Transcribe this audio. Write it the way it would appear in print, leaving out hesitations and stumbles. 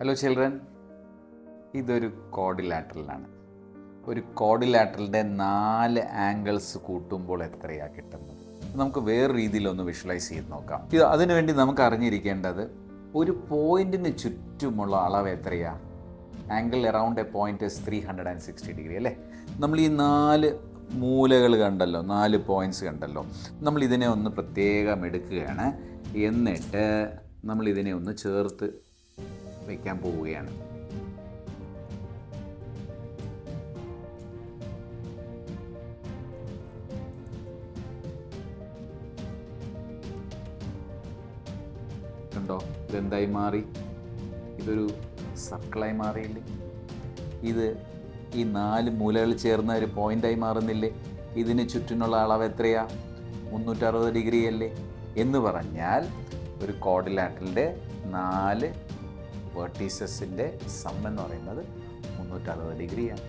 Hello children, ഇതൊരു കോഡിലാറ്ററലാണ്. ഒരു കോഡിലാറ്ററലിൻ്റെ 4 angles കൂട്ടുമ്പോൾ എത്രയാണ് കിട്ടുന്നത്? നമുക്ക് വേറെ രീതിയിലൊന്ന് വിഷ്വലൈസ് ചെയ്ത് നോക്കാം. അതിനുവേണ്ടി നമുക്ക് അറിഞ്ഞിരിക്കേണ്ടത് ഒരു പോയിൻറ്റിന് ചുറ്റുമുള്ള അളവ് എത്രയാണ്? Angle around A point is 360 degree അല്ലേ? നമ്മൾ ഈ 4 മൂലകൾ കണ്ടല്ലോ, 4 പോയിൻറ്റ്സ് കണ്ടല്ലോ. നമ്മളിതിനെ ഒന്ന് പ്രത്യേകം എടുക്കുകയാണ്. എന്നിട്ട് നമ്മളിതിനെ ഒന്ന് ചേർത്ത് വയ്ക്കാൻ പോവുകയാണ്. കണ്ടോ, ഇതെന്തായി മാറി? ഇതൊരു സർക്കിളായി മാറിയില്ലേ? ഇത് ഈ 4 മൂലകൾ ചേർന്ന ഒരു പോയിൻ്റായി മാറുന്നില്ലേ? ഇതിന് ചുറ്റിനുള്ള അളവ് എത്രയാ? 360 ഡിഗ്രി അല്ലേ? എന്ന് പറഞ്ഞാൽ ഒരു കോഡിലാറ്ററലിൻ്റെ 4 വെർട്ടീസസിൻ്റെ സം എന്ന് പറയുന്നത് 360 ഡിഗ്രിയാണ്.